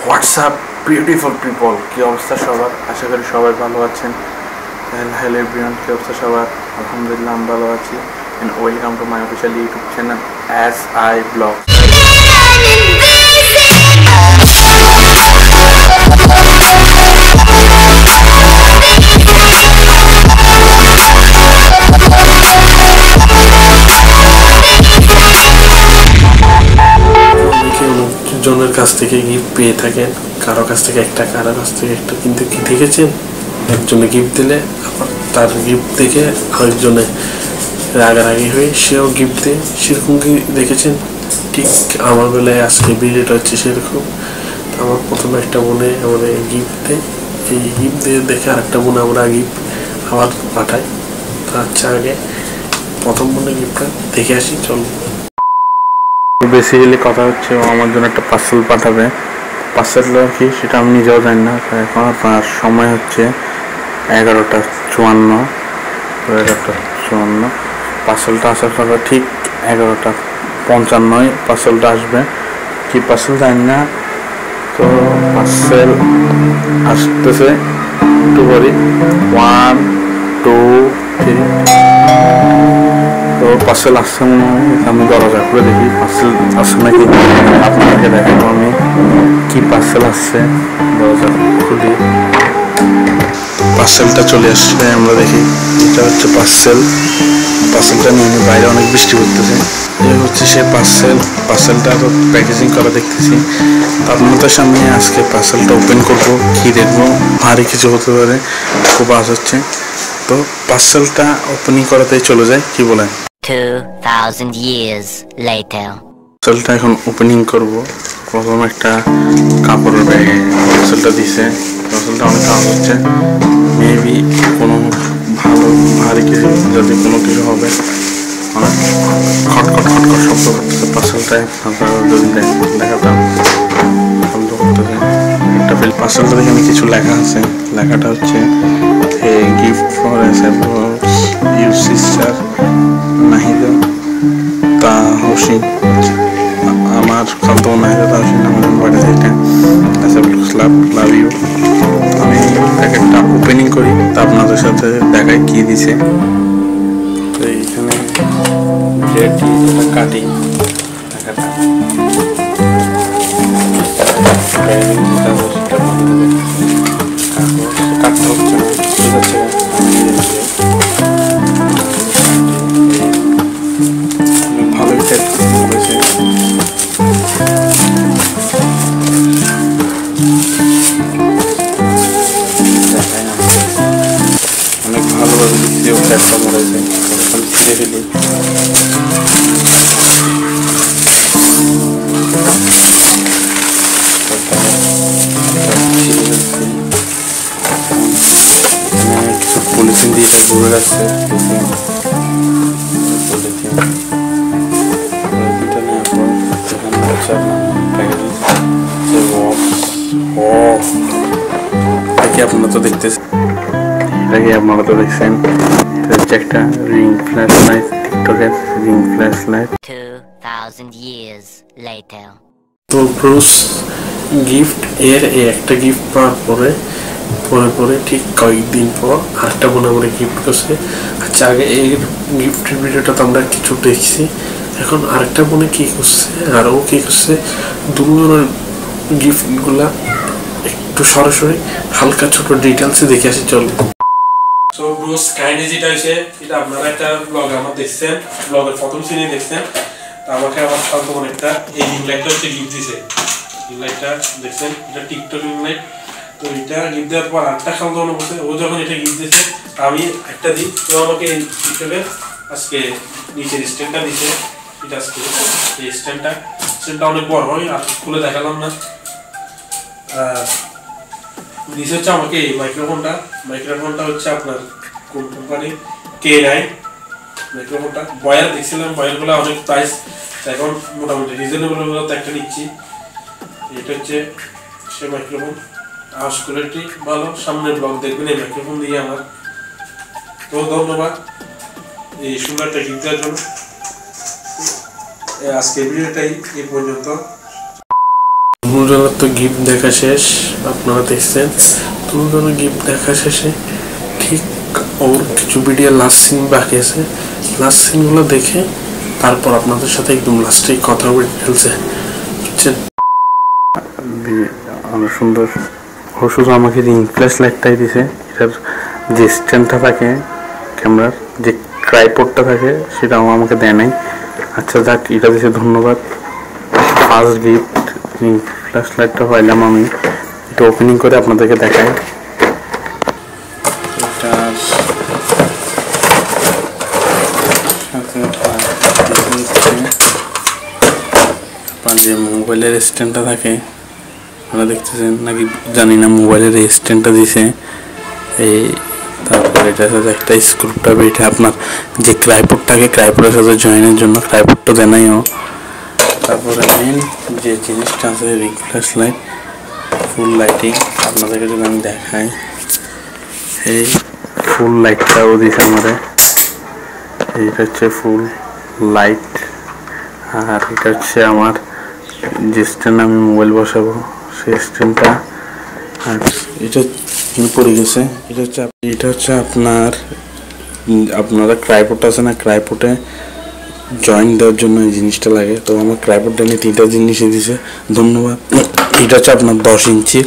WhatsApp beautiful people, কী অবস্থা সবার? আশা করি সবাই ভালো আছেন। হ্যালো এভরিওয়ান, কী অবস্থা সবার? আলহামদুলিল্লাহ আমি ভালো আছি। And welcome to my official YouTube channel as I blog. জনের কাছ থেকে গিফট পেয়ে থাকেন, কারো কাছ থেকে একটা, কারো কাছ থেকে একটা, কিন্তু কি দেখেছেন একজনে গিফট দিলে আবার তার গিফট দেখে আরেকজনে রাগারাগি হয়ে সেও গিফট দেয়। সেরকম কি দেখেছেন? ঠিক আমার বেলায় আজকে ভিডিওটা হচ্ছে সেরকম। আমার প্রথমে একটা বোনে আমাদের গিফট দেয়, এই গিফট দিয়ে দেখে আরেকটা বোন আমরা গিফট আবার পাঠাই। তার আচ্ছা আগে প্রথম বোনের গিফটটা দেখে আসি, চল। বেসিক্যালি কথা হচ্ছে ও আমার জন্য একটা পার্সেল পাঠাবে। পার্সেলটা কি সেটা আমি নিজেও জানি না। এখন আপনার সময় হচ্ছে 11:54। পার্সেলটা আসার কথা ঠিক 11:55 পার্সেলটা আসবে। কি পার্সেল জানি না, তো পার্সেল আসতেছে একটু করি 1 2 3। তো পার্সেল আসছে মনে হয়, আমি দরজা খুলে দেখি পার্সেল আসছে নাকি। আপনাদেরকে দেখাবো আমি কি পার্সেল আসছে। দরজা খুলি, পার্সেলটা চলে আসছে। আমরা দেখি এটা হচ্ছে পার্সেলটা নিয়ে বাইরে অনেক বৃষ্টি পড়তেছে। এই হচ্ছে সে পার্সেলটা তো প্যাকেজিং করা দেখতেছি। আপনাদের সামনে আজকে পার্সেলটা ওপেন করবো, কি দেখবো, ভারী কিছু হতে পারে, খুব আশ হচ্ছে। তো পার্সেলটা ওপেনিং করাতেই চলে যায়, কি বলেন? 2000 years later. পার্সেলটা এখন ওপেনিং করব। প্রথম একটা কাপড়ের ব্যাগে পার্সেলটা দিছে। পার্সেলটা অনেক কাজ হচ্ছে, মেবি কোনো ভালো ভারী কিছু, যদি কোনো কিছু হবে। অনেক খটখট শব্দ করতেছে পার্সেলটায়। আপনারা যদি দেখাতাম শব্দ করতেছে একটা পার্সেলটা দেখে আমি কিছু লেখা আছে। লেখাটা হচ্ছে gift for your sister Nahida Tahsin. আমার খালতো নাহিদা তাহসিন আমাদের বাড়িতে এটা লাভ ইউ। আমি প্যাকেটটা ওপেনিং করি, তা আপনাদের সাথে দেখাই কি দিছে। তো এইখানে ব্রেডটি কাটি টাকাটা কাটতে হচ্ছে না, ঠিক আছে। ভালোই হয়েছে। অনেক ভালোভাবে দিয়েও প্ল্যাটফর্ম রয়েছে, ছিঁড়ে ফেলি। কিছু পলিথিন দিয়ে এটা ঘুরে রাখছে। দুটা নেওয়ার পর সেখানে হচ্ছে আপনারা তো দেখতেছেন, এটাকে আপনারা তো দেখছেন। হচ্ছে একটা রিং ফ্ল্যাশ লাইট, টিকটকের ring flash light. 2000 years later. তো ব্রুস গিফট এর একটা গিফট পাওয়ার পরে ঠিক কয়েকদিন পর আরেকটা বোন আমরা গিফট করছে। আচ্ছা, আগে এই গিফটের ভিডিওটা তো আমরা কিছু দেখছি, এখন আরেকটা বোনে কি করছে আর ও কি করছে, দুজনের গিফটগুলা একটু সরাসরি হালকা ছোট ডিটেলসে দেখে আসি, চল। সো ব্রুস কাহিনী যেটা হয়েছে, এটা আপনারা একটা ব্লগ আমার দেখছেন, ব্লগের প্রথম সিনে দেখছেন। আমাকে আমার খালতো বোন একটা এই রিং লাইটটা হচ্ছে গিফট দিছে। রিং লাইটটা দেখছেন, এটা টিকটক রিং লাইট। তো এটা গিফট দেওয়ার পর আরেকটা খালতো বোন বলছে, ও যখন এটা গিফট দিয়েছে আমি একটা দিই, তো আমাকে এই টিকটকের আজকে নিচের স্ট্যান্ডটা দিছে। এটা আজকে এই স্ট্যান্ডটা অনেক বড় হয়, আর খুলে দেখালাম না। দিছে হচ্ছে আমাকে এই মাইক্রোফোনটা হচ্ছে আপনার কোন কোম্পানি, K9 মাইক্রোফোনটা। বয়ার দেখছিলাম, বয়ারগুলো অনেক প্রাইস, এখন মোটামুটি রিজনেবল তো একটা নিচ্ছি। এটা হচ্ছে সে মাইক্রোফোন, আওয়াজ কোয়ালিটি ভালো। সামনে ব্লগ দেখবেন এই মাইক্রোফোন দিয়ে আমার। তো ধন্যবাদ এই সুন্দর একটা গিফট দেওয়ার জন্য। আজকে ভিডিওটাই এই পর্যন্ত। দুজনের তো গিফট দেখা শেষ, আপনারা দেখছেন। দুজনের গিফট দেখা শেষে ঠিক ওর কিছু ভিডিও লাস্ট সিন বাকি আছে, লাস্ট সিনগুলো দেখে তারপর আপনাদের সাথে একদম লাস্টে কথা বলে ফেলছে, বুঝছেন। অনেক সুন্দর। ও শুধু আমাকে রিং ফ্ল্যাশ লাইটটাই দিছে, এটার যে স্ট্যান্ডটা থাকে ক্যামেরার, যে ট্রাইপডটা থাকে সেটাও আমাকে দেয় নাই। আচ্ছা যাক, এটা দিছে, ধন্যবাদ। ফার্স্ট গিফট রিং ফ্ল্যাশ লাইটটা পাইলাম আমি, এটা ওপেনিং করে আপনাদেরকে দেখাই। যে মোবাইলের স্ট্যান্ডটা থাকে আপনারা দেখতেছেন নাকি জানি না, মোবাইলের স্ট্যান্ডটা দিছে এই। তারপরে এটার সাথে একটা স্ক্রুটা, এটা আপনার যে ট্রাইপডটাকে ট্রাইপডের সাথে জয়েনের জন্য ট্রাইপডটা দেনাইও। তারপরে মেন যে জিনিসটা আছে রিং ফ্ল্যাশ লাইট, ফুল লাইটিং, আপনাদেরকে যদি আমি দেখাই, এই ফুল লাইটটাও দিছে আমাদের। এইটা হচ্ছে ফুল লাইট, আর এটা হচ্ছে আমার যে স্ট্যান্ড আমি মোবাইল বসাবো সেই স্ট্যান্ডটা। আর এটা পড়ে গেছে, এটা হচ্ছে আপনারা ট্রাইপড আছে না, ট্রাইপডে জয়েন্ট দেওয়ার জন্য এই জিনিসটা লাগে। তো আমার ট্রাইপডটা নিয়ে 3টা জিনিসই দিছে, ধন্যবাদ। এটা হচ্ছে আপনার 10 ইঞ্চি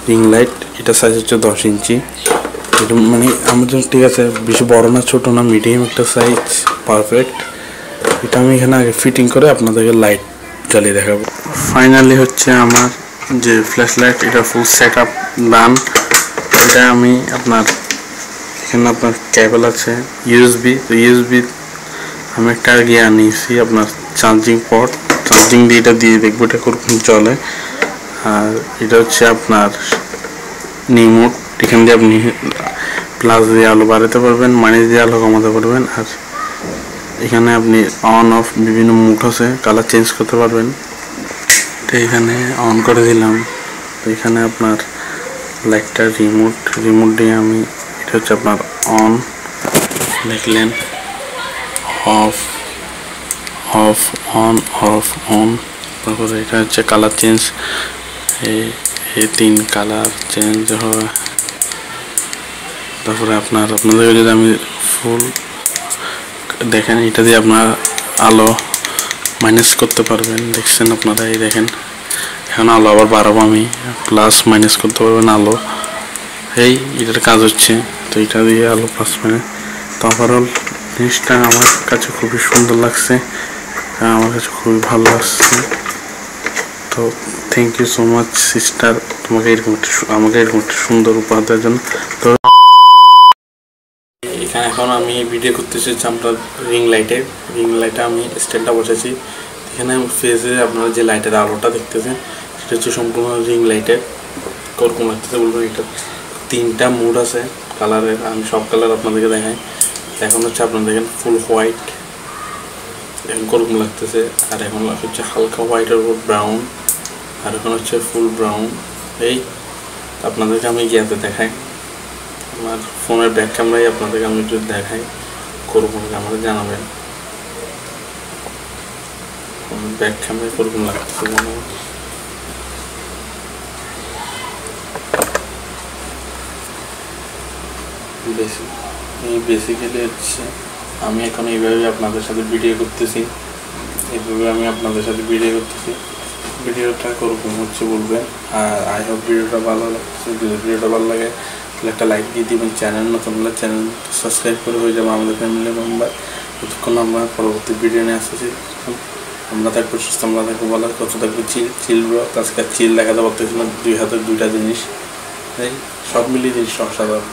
রিং লাইট, এটা সাইজ হচ্ছে 10 ইঞ্চি। এটা মানে আমার জন্য ঠিক আছে, বেশি বড় না ছোট না, মিডিয়াম একটা সাইজ, পারফেক্ট। এটা আমি এখানে আগে ফিটিং করে আপনাদেরকে লাইট জ্বালিয়ে দেখাবো। ফাইনালি হচ্ছে আমার যে ফ্ল্যাশ লাইট, এটা ফুল সেট আপ ডান। এটা আমি এখানে আপনার কেবল আছে ইউএসবি, তো ইউএসবি আমি একটা গিয়ে আনিয়েছি আপনার চার্জিং পট, চার্জিং দিয়ে এটা দিয়ে দেখবো এটা কোরকম চলে। আর এটা হচ্ছে আপনার রিমোট, এখান দিয়ে আপনি প্লাস দিয়ে আলো বাড়াতে পারবেন, মাইনাস দিয়ে আলো কমাতে পারবেন। আর এখানে আপনি অন অফ বিভিন্ন মুড আছে, কালার চেঞ্জ করতে পারবেন। তো এখানে অন করে দিলাম, তো এখানে আপনার লাইটটা রিমোট দিয়ে আমি, এটা হচ্ছে আপনার অন, দেখলেন, of of on of on. তারপরে এটা হচ্ছে কালার চেঞ্জ, এই 3 কালার চেঞ্জ হয়। তারপরে আপনাদের যদি আমি ফুল দেখেন, এটা দিয়ে আপনার আলো মাইনাস করতে পারবেন, দেখছেন আপনারা, এই দেখেন এখন আলো আবার বাড়াবো আমি, প্লাস মাইনাস করতে পারবেন আলো, এই এটার কাজ হচ্ছে। তো এটা দিয়ে আলো প্লাস মাইনাস। তো ওভারঅল জিনিসটা আমার কাছে খুবই সুন্দর লাগছে, আমার কাছে খুবই ভালো লাগছে। তো thank you so much sister, আমাকে এরকম একটা সুন্দর উপহার দেওয়ার জন্য। তো এখানে এখন আমি ভিডিও করতেছি আমরা রিং লাইটে আমি স্ট্যান্ডটা বসেছি। এখানে ফেজে আপনারা যে লাইটের আলোটা দেখতেছেন সেটা হচ্ছে সম্পূর্ণ রিং লাইটের, কোরকম লাগতেছে বলবেন। এটা 3টা মুড আছে কালারের, আমি সব কালার আপনাদেরকে দেখাই। এখন হচ্ছে আপনারা দেখেন ফুল হোয়াইট, এখন কোরকম লাগতেছে। আর এখন হচ্ছে হালকা হোয়াইটের উপর ব্রাউন, আর এখন হচ্ছে ফুল ব্রাউন। এই আপনাদেরকে আমি গিয়াতে দেখাই, আমার ফোনের ব্যাক ক্যামেরায় আপনাদেরকে আমি একটু দেখাই, কোরকম আমাদের জানাবেন ব্যাক ক্যামেরায় কোরকম লাগতেছে মনে হয়। বেসিক্যালি হচ্ছে আমি এখন এইভাবে আপনাদের সাথে ভিডিও করতেছি, ভিডিওটা কোরকম হচ্ছে বলবেন। আর আই হোপ ভিডিওটা ভালো লাগছে, যদি ভিডিওটা ভালো লাগে তাহলে একটা লাইক দিয়ে দিবেন। চ্যানেল নতুন হলে চ্যানেল সাবস্ক্রাইব করে হয়ে যাবে আমাদের ফ্যামিলি মেম্বার। ততক্ষণ আমরা পরবর্তী ভিডিও নিয়ে আসতেছি। আমরা থাকবো সুস্থ, আমরা থাকবো ভালো, কত থাকবো চিল ব্রো। আজকে চিল দেখাতে পারতেছি না, 2 হাতে 2টা জিনিস, এই সব মিলিয়ে জিনিসটা অসাধারণ।